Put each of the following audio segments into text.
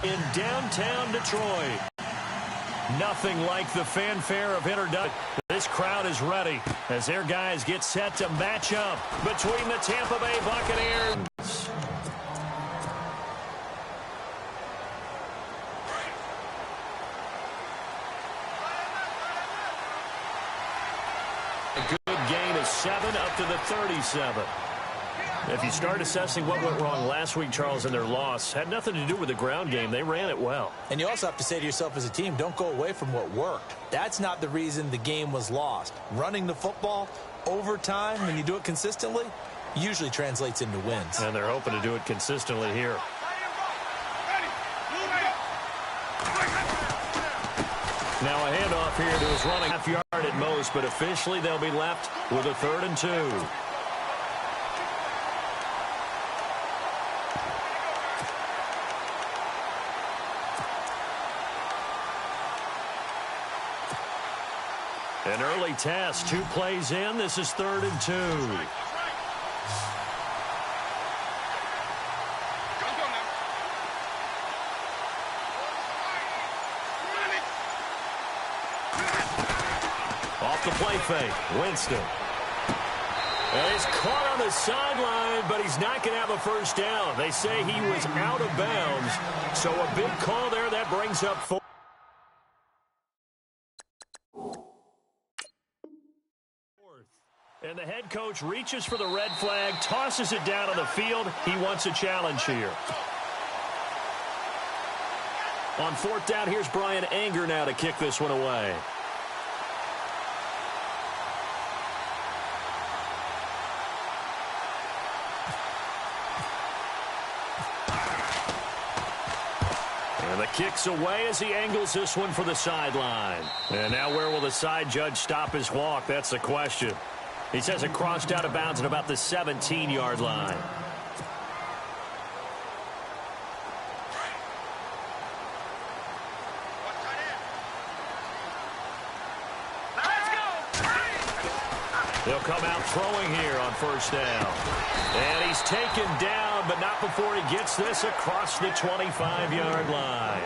in downtown Detroit. Nothing like the fanfare of introduction. This crowd is ready as their guys get set to match up between the Tampa Bay Buccaneers. A good gain of 7 up to the 37. If you start assessing what went wrong last week, Charles, in their loss, had nothing to do with the ground game. They ran it well. And you also have to say to yourself as a team, don't go away from what worked. That's not the reason the game was lost. Running the football over time, when you do it consistently, usually translates into wins. And they're hoping to do it consistently here. Now a handoff here to his running half yard at most, but officially they'll be left with a 3rd and 2. An early test, 2 plays in. This is 3rd and 2. Off the play fake, Winston. And he's caught on the sideline, but he's not going to have a first down. They say he was out of bounds, so a big call there that brings up 4. And the head coach reaches for the red flag, tosses it down on the field. He wants a challenge here. On 4th down, here's Brian Anger now to kick this one away. And the kick's away as he angles this one for the sideline. And now where will the side judge stop his walk? That's the question. He says it crossed out of bounds at about the 17-yard line. They'll come out throwing here on 1st down. And he's taken down, but not before he gets this across the 25-yard line.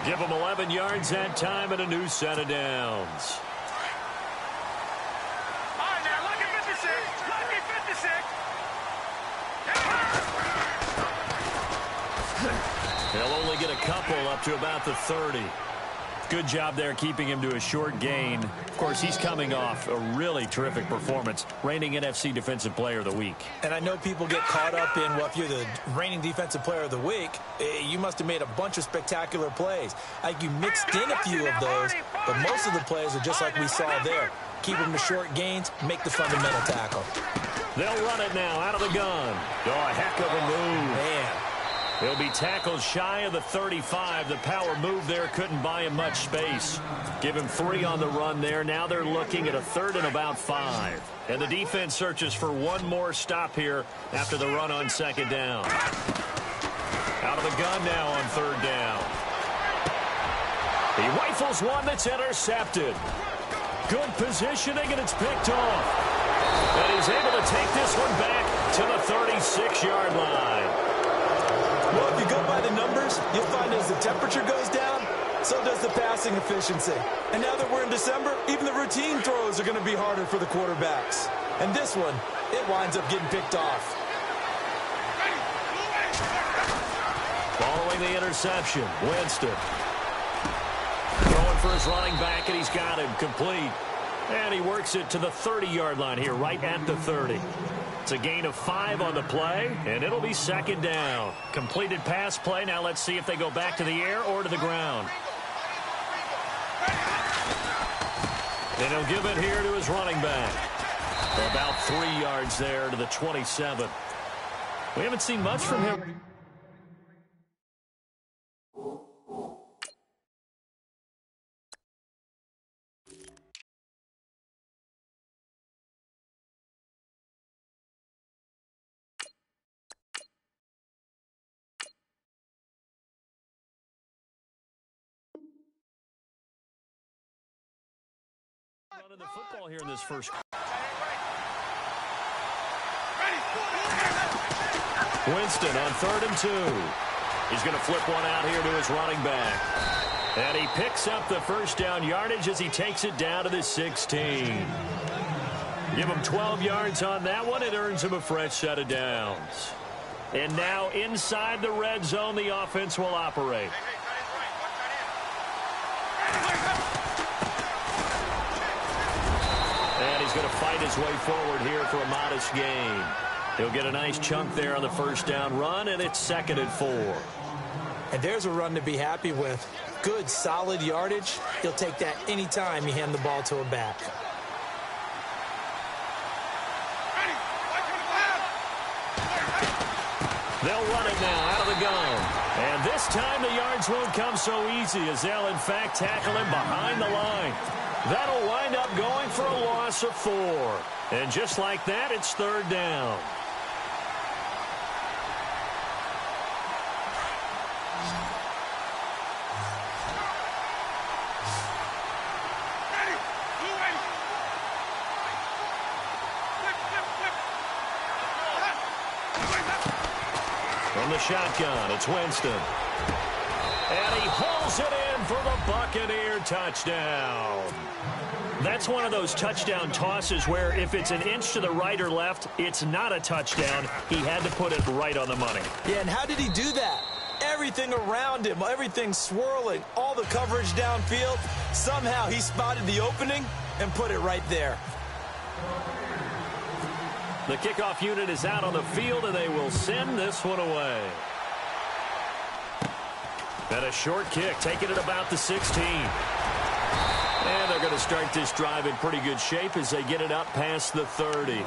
Give him 11 yards that time and a new set of downs. They'll only get a couple up to about the 30. Good job there keeping him to a short gain. Of course, he's coming off a really terrific performance, reigning NFC Defensive Player of the Week. And I know people get caught up in, well, if you're the reigning Defensive Player of the Week, you must have made a bunch of spectacular plays. I think you mixed in a few of those, but most of the plays are just like we saw there. Keep them to short gains, make the fundamental tackle. They'll run it now out of the gun. Oh, a heck of a move. Man. He'll be tackled shy of the 35. The power move there couldn't buy him much space. Give him 3 on the run there. Now they're looking at a 3rd and about 5. And the defense searches for one more stop here after the run on 2nd down. Out of the gun now on 3rd down. He rifles one that's intercepted. Good positioning, and it's picked off. And he's able to take this one back to the 36-yard line. Well, if you go by the numbers, you'll find as the temperature goes down, so does the passing efficiency. And now that we're in December, even the routine throws are going to be harder for the quarterbacks. And this one, it winds up getting picked off. Following the interception, Winston. Throwing for his running back, and he's got him complete. And he works it to the 30-yard line here, right at the 30. It's a gain of 5 on the play, and it'll be 2nd down. Completed pass play. Now let's see if they go back to the air or to the ground. And he'll give it here to his running back. For about 3 yards there to the 27. We haven't seen much from him. Running the football here in this first. Winston on 3rd and 2. He's going to flip one out here to his running back. And he picks up the first down yardage as he takes it down to the 16. Give him 12 yards on that one. It earns him a fresh set of downs. And now inside the red zone, the offense will operate. And he's going to fight his way forward here for a modest gain. He'll get a nice chunk there on the first down run, and it's 2nd and 4. And there's a run to be happy with. Good, solid yardage. He'll take that anytime you hand the ball to a back. They'll run it now out of the gun. And this time the yards won't come so easy as they'll, in fact, tackle him behind the line. That'll wind up going for a loss of 4. And just like that, it's 3rd down. From the shotgun, it's Winston. And he hauls it in for the Buccaneer touchdown. That's one of those touchdown tosses where if it's an inch to the right or left, it's not a touchdown. He had to put it right on the money. Yeah, and how did he do that? Everything around him, everything swirling, all the coverage downfield. Somehow he spotted the opening and put it right there. The kickoff unit is out on the field, and they will send this one away. And a short kick, taking it about the 16. And they're going to start this drive in pretty good shape as they get it up past the 30.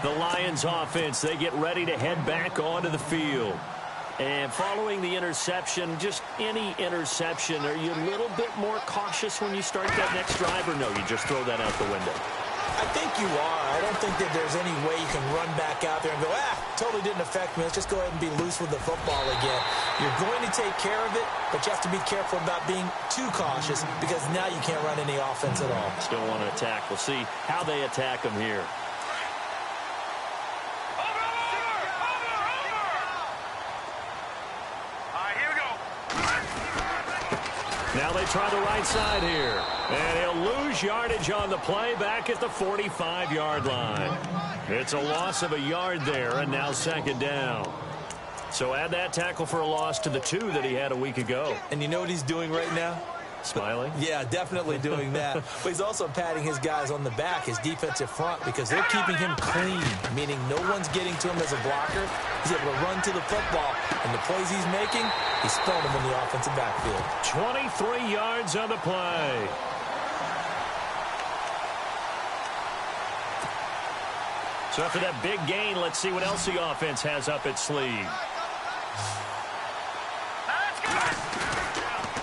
The Lions offense, they get ready to head back onto the field. And following the interception, just any interception, are you a little bit more cautious when you start that next drive, or no, you just throw that out the window? I think you are. I don't think that there's any way you can run back out there and go, totally didn't affect me. Let's just go ahead and be loose with the football again. You're going to take care of it, but you have to be careful about being too cautious because now you can't run any offense at all. Still want to attack. We'll see how they attack them here. Now they try the right side here. And he'll lose yardage on the play back at the 45-yard line. It's a loss of a yard there, and now 2nd down. So add that tackle for a loss to the 2 that he had a week ago. And you know what he's doing right now? Smiling? Yeah, definitely doing that. But he's also patting his guys on the back, his defensive front, because they're keeping him clean, meaning no one's getting to him as a blocker. He's able to run to the football, and the plays he's making, he's throwing them in the offensive backfield. 23 yards on the play. So after that big gain, let's see what else the offense has up its sleeve.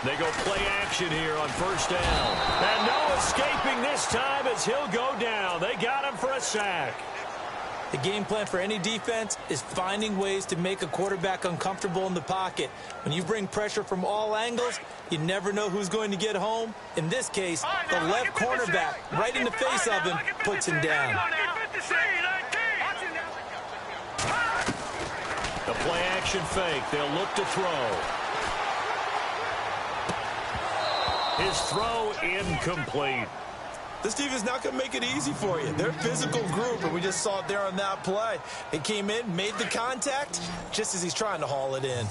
They go play action here on 1st down. And no escaping this time as he'll go down. They got him for a sack. The game plan for any defense is finding ways to make a quarterback uncomfortable in the pocket. When you bring pressure from all angles, you never know who's going to get home. In this case, the left cornerback, right in the face of him, puts him down. The play action fake. They'll look to throw. His throw incomplete. This team is not going to make it easy for you. They're a physical group, and we just saw it there on that play. It came in, made the contact, just as he's trying to haul it in.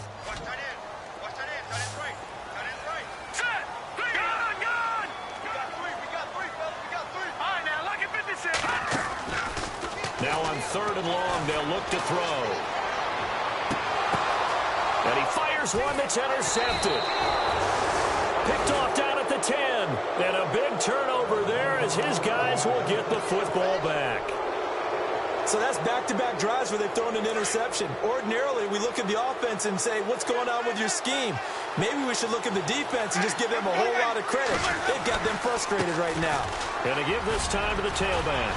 Now on 3rd and long, they'll look to throw. And he fires one that's intercepted. Picked off down at the 10. And a big turnover there as his guys will get the football back. So that's back-to-back drives where they've thrown an interception. Ordinarily, we look at the offense and say, what's going on with your scheme? Maybe we should look at the defense and just give them a whole lot of credit. They've got them frustrated right now. And to give this time to the tailback.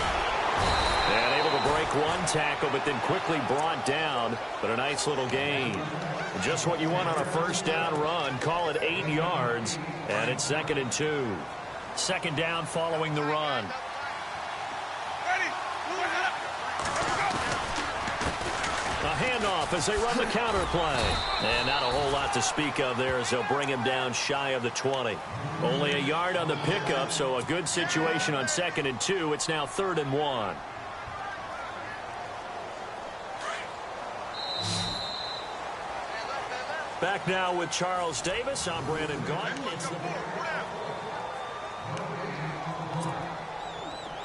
And able to break one tackle, but then quickly brought down. But a nice little gain. Just what you want on a 1st down run. Call it 8 yards. And it's 2nd and 2. 2nd down following the run. A handoff as they run the counter play. And not a whole lot to speak of there as they'll bring him down shy of the 20. Only a yard on the pickup, so a good situation on 2nd and 2. It's now 3rd and 1. Back now with Charles Davis. I'm Brandon Gaudin. It's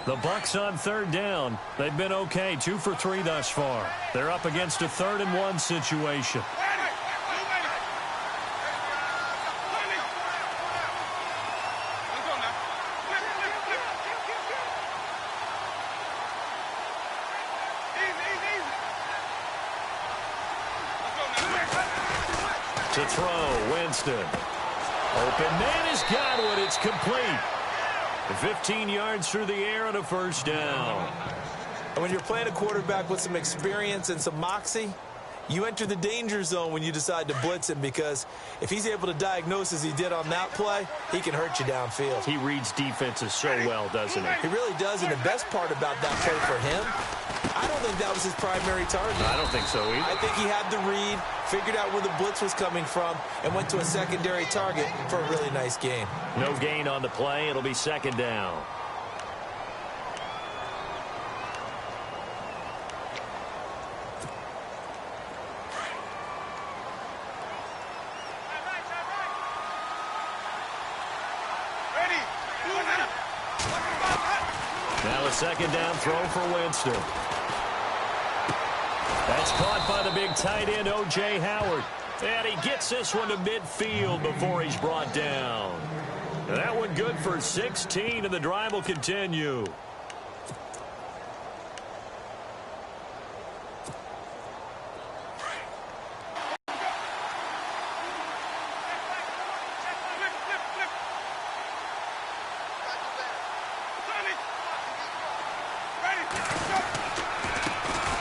the Bucs on 3rd down. They've been okay, 2 for 3 thus far. They're up against a 3rd and 1 situation. To throw, Winston. Open man has got it. It's complete. 15 yards through the air and a 1st down. And when you're playing a quarterback with some experience and some moxie, you enter the danger zone when you decide to blitz him, because if he's able to diagnose as he did on that play, he can hurt you downfield. He reads defenses so well, doesn't he? He really does, and the best part about that play for him, I don't think that was his primary target. I don't think so either. I think he had the read, figured out where the blitz was coming from, and went to a secondary target for a really nice gain. No gain on the play. It'll be 2nd down. Now a 2nd down throw for Winston. That's caught by the big tight end, O.J. Howard. And he gets this one to midfield before he's brought down. That one good for 16, and the drive will continue.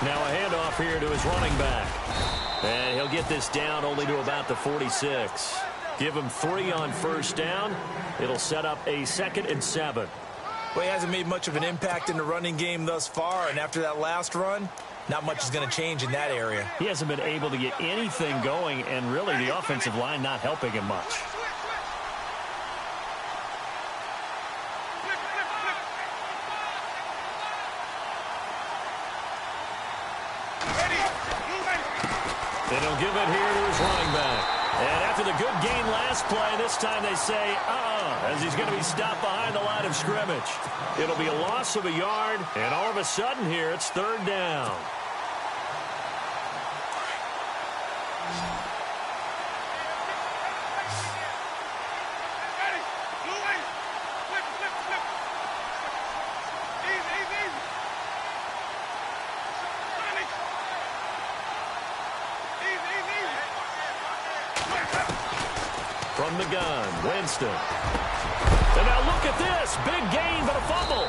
Now a handoff here to his running back. And he'll get this down only to about the 46. Give him 3 on 1st down. It'll set up a 2nd and 7. Well, he hasn't made much of an impact in the running game thus far, and after that last run, not much is going to change in that area. He hasn't been able to get anything going, and really the offensive line not helping him much. And he'll give it here to his running back. And after the good gain last play, this time they say, as he's going to be stopped behind the line of scrimmage. It'll be a loss of a yard, and all of a sudden here, it's 3rd down. From the gun, Winston. And now look at this. Big gain, but a fumble.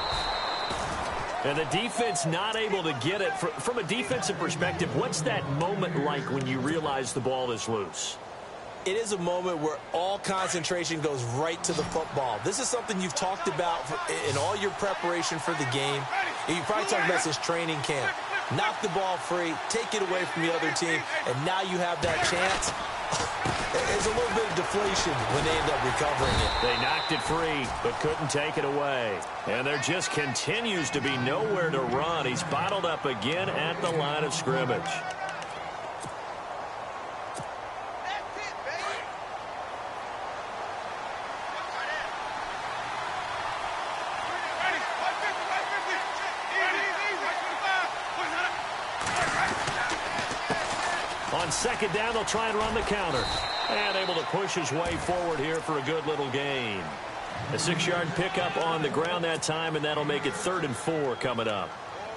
And the defense not able to get it. From a defensive perspective, what's that moment like when you realize the ball is loose? It is a moment where all concentration goes right to the football. This is something you've talked about in all your preparation for the game. And you probably talked about this training camp. Knock the ball free, take it away from the other team, and now you have that chance. There's a little bit of deflation when they end up recovering it. They knocked it free, but couldn't take it away. And there just continues to be nowhere to run. He's bottled up again at the line of scrimmage. On 2nd down, they'll try and run the counter. And able to push his way forward here for a good little gain. A 6-yard pickup on the ground that time, and that'll make it 3rd and 4 coming up.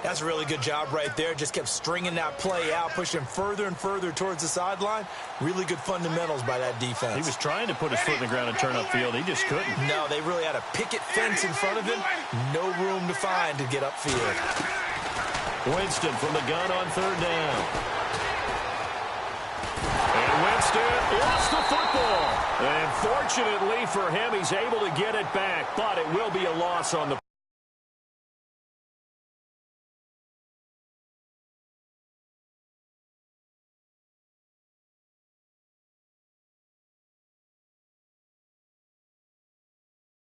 That's a really good job right there. Just kept stringing that play out, pushing further and further towards the sideline. Really good fundamentals by that defense. He was trying to put his foot in the ground and turn upfield. He just couldn't. No, they really had a picket fence in front of him. No room to find to get upfield. Winston from the gun on 3rd down. And Winston lost the football. And fortunately for him, he's able to get it back. But it will be a loss on the